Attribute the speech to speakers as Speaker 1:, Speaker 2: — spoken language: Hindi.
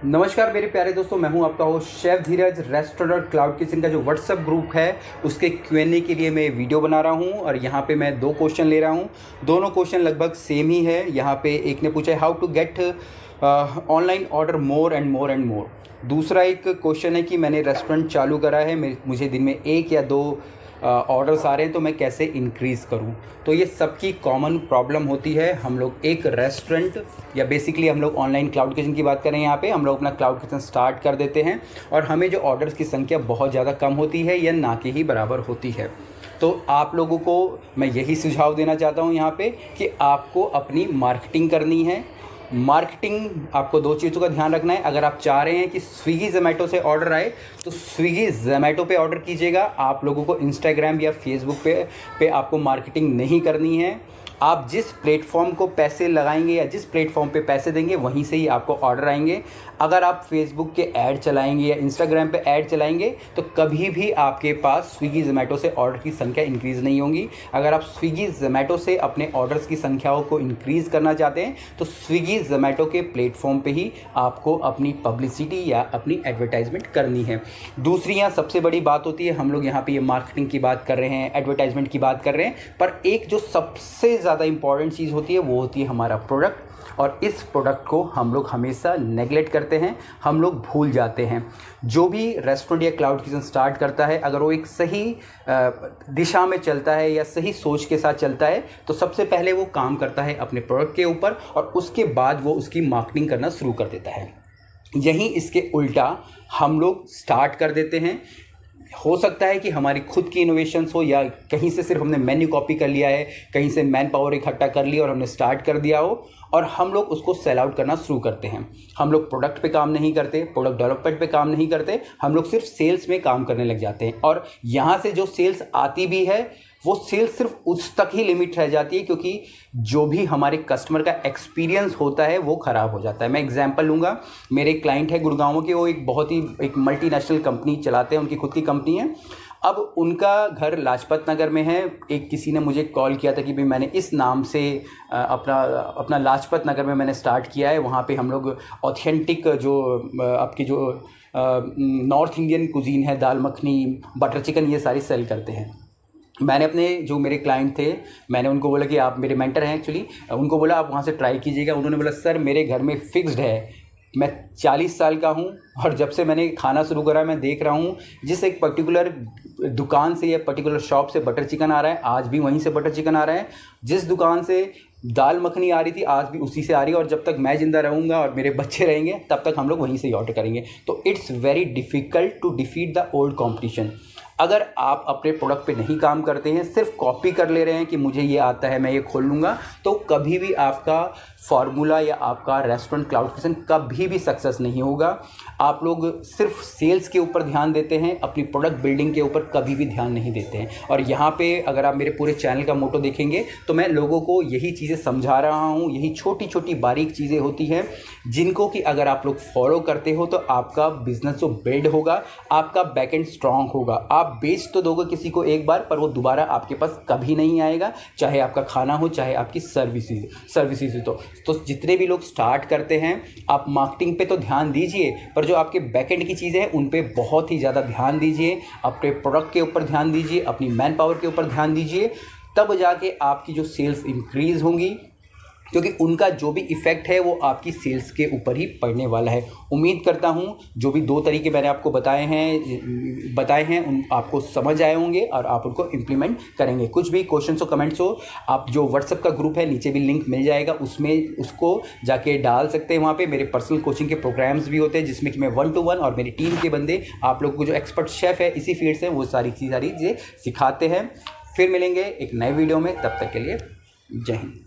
Speaker 1: नमस्कार मेरे प्यारे दोस्तों, मैं हूं आपका होस्ट शेफ धीरज। रेस्टोरेंट क्लाउड किचन का जो व्हाट्सएप ग्रुप है उसके Q&A के लिए मैं वीडियो बना रहा हूं और यहां पे मैं 2 क्वेश्चन ले रहा हूं। दोनों क्वेश्चन लगभग सेम ही है। यहां पे एक ने पूछा है how to get online order more and more and more. दूसरा एक क्वेश्चन है कि मैंने रेस्टोरेंट चालू करा है, मुझे दिन में 1 या 2 ऑर्डर्स आ रहे हैं तो मैं कैसे इंक्रीज़ करूं। तो ये सबकी कॉमन प्रॉब्लम होती है। हम लोग एक रेस्टोरेंट या बेसिकली हम लोग ऑनलाइन क्लाउड किचन की बात करें, यहाँ पे हम लोग अपना क्लाउड किचन स्टार्ट कर देते हैं और हमें जो ऑर्डर्स की संख्या बहुत ज़्यादा कम होती है या ना के ही बराबर होती है। तो आप लोगों को मैं यही सुझाव देना चाहता हूँ यहाँ पे कि आपको अपनी मार्केटिंग करनी है। मार्केटिंग आपको 2 चीज़ों का ध्यान रखना है। अगर आप चाह रहे हैं कि स्विगी ज़ोमैटो से ऑर्डर आए तो स्विगी ज़ोमैटो पे ऑर्डर कीजिएगा। आप लोगों को इंस्टाग्राम या फेसबुक पे आपको मार्केटिंग नहीं करनी है। आप जिस प्लेटफॉर्म को पैसे लगाएंगे या जिस प्लेटफॉर्म पे पैसे देंगे वहीं से ही आपको ऑर्डर आएंगे। अगर आप फेसबुक के ऐड चलाएंगे या इंस्टाग्राम पे ऐड चलाएंगे तो कभी भी आपके पास स्विगी ज़ोमैटो से ऑर्डर की संख्या इंक्रीज़ नहीं होगी। अगर आप स्विगी ज़ोमैटो से अपने ऑर्डर्स की संख्याओं को इंक्रीज़ करना चाहते हैं तो स्विगी ज़ोमैटो के प्लेटफॉर्म पे ही आपको अपनी पब्लिसिटी या अपनी एडवर्टाइजमेंट करनी है। दूसरी यहाँ सबसे बड़ी बात होती है, हम लोग यहाँ पर ये मार्केटिंग की बात कर रहे हैं, एडवर्टाइजमेंट की बात कर रहे हैं, पर एक जो सबसे ज़्यादा इंपॉर्टेंट चीज़ होती है वो होती है हमारा प्रोडक्ट। और इस प्रोडक्ट को हम लोग हमेशा नेगलेक्ट करते हैं, हम लोग भूल जाते हैं। जो भी रेस्टोरेंट या क्लाउड किचन स्टार्ट करता है, अगर वो एक सही दिशा में चलता है या सही सोच के साथ चलता है तो सबसे पहले वो काम करता है अपने प्रोडक्ट के ऊपर और उसके बाद वो उसकी मार्केटिंग करना शुरू कर देता है। यहीं इसके उल्टा हम लोग स्टार्ट कर देते हैं। हो सकता है कि हमारी खुद की इनोवेशंस हो या कहीं से सिर्फ हमने मेन्यू कॉपी कर लिया है, कहीं से मैन पावर इकट्ठा कर लिया और हमने स्टार्ट कर दिया हो और हम लोग उसको सेल आउट करना शुरू करते हैं। हम लोग प्रोडक्ट पे काम नहीं करते, प्रोडक्ट डेवलपमेंट पे काम नहीं करते, हम लोग सिर्फ सेल्स में काम करने लग जाते हैं। और यहाँ से जो सेल्स आती भी है वो सेल्स सिर्फ उस तक ही लिमिट रह जाती है, क्योंकि जो भी हमारे कस्टमर का एक्सपीरियंस होता है वो ख़राब हो जाता है। मैं एग्जांपल लूँगा, मेरे क्लाइंट है गुड़गांव के, वो एक मल्टीनेशनल कंपनी चलाते हैं, उनकी खुद की कंपनी है। अब उनका घर लाजपत नगर में है। किसी ने मुझे कॉल किया था कि भाई मैंने इस नाम से अपना लाजपत नगर में मैंने स्टार्ट किया है, वहाँ पे हम लोग ऑथेंटिक जो आपकी जो नॉर्थ इंडियन कुजीन है, दाल मखनी, बटर चिकन, ये सारी सेल करते हैं। मैंने अपने जो मेरे क्लाइंट थे, मैंने उनको बोला कि आप मेरे मेंटर हैं एक्चुअली, उनको बोला आप वहाँ से ट्राई कीजिएगा। उन्होंने बोला सर मेरे घर में फिक्स्ड है, मैं 40 साल का हूँ और जब से मैंने खाना शुरू करा मैं देख रहा हूँ जिस एक पर्टिकुलर दुकान से या पर्टिकुलर शॉप से बटर चिकन आ रहा है, आज भी वहीं से बटर चिकन आ रहा है। जिस दुकान से दाल मखनी आ रही थी आज भी उसी से आ रही है और जब तक मैं ज़िंदा रहूँगा और मेरे बच्चे रहेंगे तब तक हम लोग वहीं से ही ऑर्डर करेंगे। तो it's very difficult to defeat the old competition. अगर आप अपने प्रोडक्ट पे नहीं काम करते हैं, सिर्फ कॉपी कर ले रहे हैं कि मुझे ये आता है मैं ये खोल लूँगा, तो कभी भी आपका फार्मूला या आपका रेस्टोरेंट क्लाउड किचन कभी भी सक्सेस नहीं होगा। आप लोग सिर्फ सेल्स के ऊपर ध्यान देते हैं, अपनी प्रोडक्ट बिल्डिंग के ऊपर कभी भी ध्यान नहीं देते हैं। और यहाँ पे अगर आप मेरे पूरे चैनल का मोटो देखेंगे तो मैं लोगों को यही चीज़ें समझा रहा हूँ। यही छोटी छोटी बारीक चीज़ें होती हैं जिनको कि अगर आप लोग फॉलो करते हो तो आपका बिजनेस जो बिल्ड होगा, आपका बैकएंड स्ट्रांग होगा। आप बेच तो दोगे किसी को एक बार, पर वो दोबारा आपके पास कभी नहीं आएगा, चाहे आपका खाना हो चाहे आपकी सर्विसेज हो। तो जितने भी लोग स्टार्ट करते हैं आप मार्केटिंग पे तो ध्यान दीजिए, पर जो आपके बैकएंड की चीज़ें हैं उन पे बहुत ही ज़्यादा ध्यान दीजिए। अपने प्रोडक्ट के ऊपर ध्यान दीजिए, अपनी मैन पावर के ऊपर ध्यान दीजिए, तब जाके आपकी जो सेल्स इंक्रीज़ होंगी, क्योंकि उनका जो भी इफ़ेक्ट है वो आपकी सेल्स के ऊपर ही पड़ने वाला है। उम्मीद करता हूँ जो भी 2 तरीके मैंने आपको बताए हैं उन आपको समझ आए होंगे और आप उनको इम्प्लीमेंट करेंगे। कुछ भी क्वेश्चंस हो, कमेंट्स हो, आप जो व्हाट्सएप का ग्रुप है नीचे भी लिंक मिल जाएगा, उसमें उसको जाके डाल सकते हैं। वहाँ पे मेरे पर्सनल कोचिंग के प्रोग्राम्स भी होते हैं जिसमें कि मैं 1-to-1 और मेरी टीम के बंदे आप लोगों को जो एक्सपर्ट शेफ़ है इसी फील्ड से वो सारी चीज़ें सिखाते हैं। फिर मिलेंगे एक नए वीडियो में, तब तक के लिए जय हिंद।